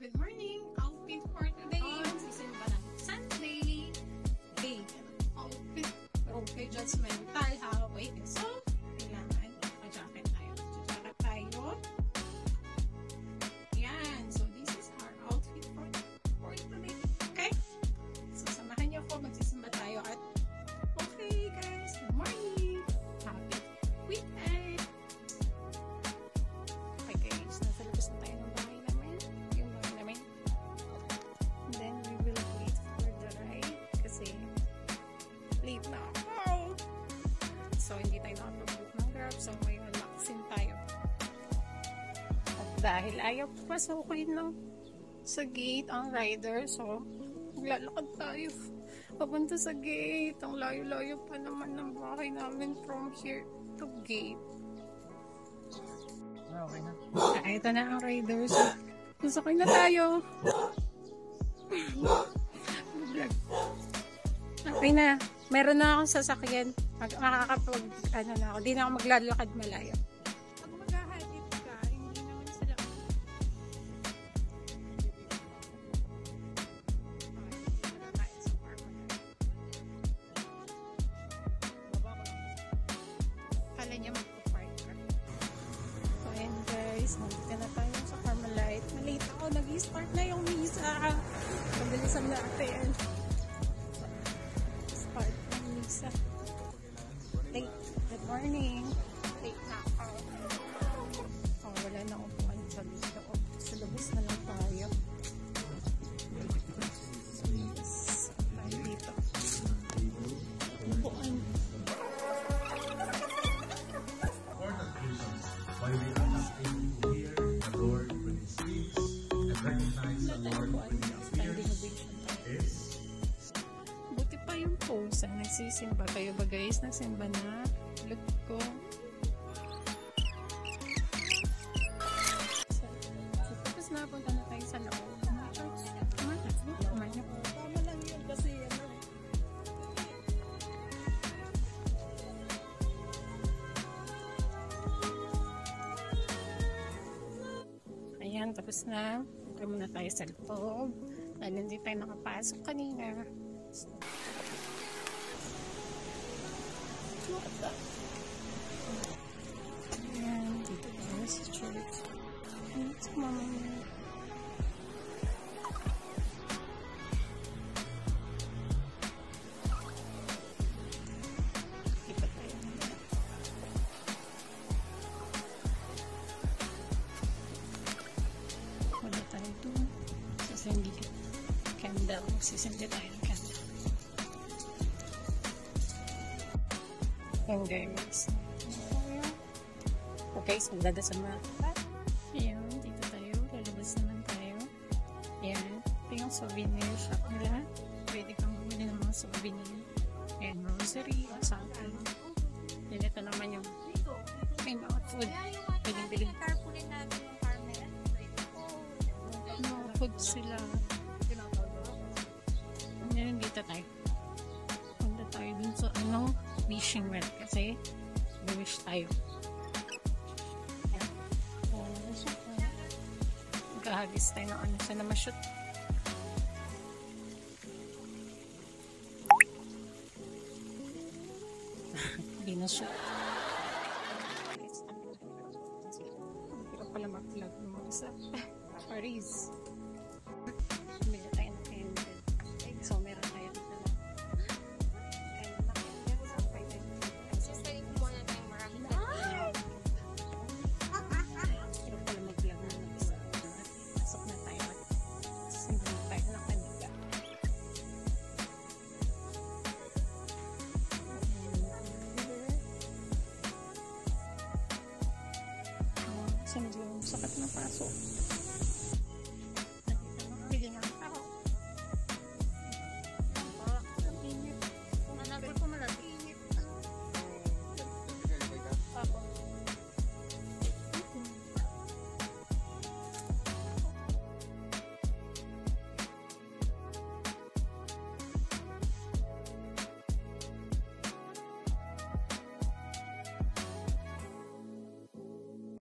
Good morning! Outfit for today. Magsisimba ng Sunday. Hey, outfit. Okay, judgmental ha. Wait, so, kailangan pa-jacket tayo. Jacket tayo. Yan. So, this is our outfit for today. Okay? So, samahan niyo ako. Magsisimba tayo at okay, guys. Good morning! Happy weekend! Okay, guys. Nasa labas na tayo ng bahay namin. Yung bahay namin. And then, we will wait for the ride kasi late na ako. So, hindi tayo nakapag-book ng Grab. So, may relaxing tayo. At dahil ayaw pasukin ng sa gate ang rider, so, maglalakad tayo papunta sa gate. Ang layo-layo pa naman ng bahay namin from here to gate. Okay na. Ito na ang rider. So, susakay na tayo. Vlog. Okay na. Meron na akong sasakyan. Makakapag, ano na ako. Di na ako maglalakad malayo. Pag maghahatid ka, hindi naman sila. Kala niya magpa-park ka. So, ayan guys. Nandito na tayo sa Carmelite. Malate ako. Nag-start na yung misa. Pabilisan natin. Start ng misa. Late. Good morning. Late na ako. Oh, wala na upuan sa loob. Sa labas na lang tayo. Sa labas. Tayo dito. Upuan. Important reasons why we are not able to hear the Lord when He speaks and recognize the Lord when He Standing appears ovation tayo. is Buti pa yung pose. Nagsisimba kayo ba guys? Nagsimba na. Look ko. So, tapos napunta na tayo sa loob. Tama lang yun kasi ano. Ayan, tapos na. Punta muna tayo sa loob. Dahil hindi tayo nakapasok kanina. Ayan, dito tayo sa church. Ayan, sa mama niya. Dito tayo. Wala tayo doon. Sasindi candle. Magsisindi tayo ng candle. Ayan guys. Okay, so dadasal na. Ayan, dito tayo. Lalabas naman tayo. Ayan. Ito yung souvenir shop nila. Pwede kang bumili ng mga souvenir. Ayan, rosary o something. Ayan, ito naman yung may mga food. Pwedeng bilhin. Carpooling natin yung Carmel. Mga food sila. Ayan, dito tayo. Punta tayo dun sa wishing well kasi wish tayo. Magkahagis tayo ng ano sana ma-shoot. Hindi na shoot. Pero pala mag-vlog ng mga sa Paris. Bili tayo ng candle. So meron tayo dito na Sasayin mo muna tayong maraming pero pala mag-vlog na mag-isa. Pasok na tayo at simba na tayo ng kanila. Sunod yung sakat na pasok.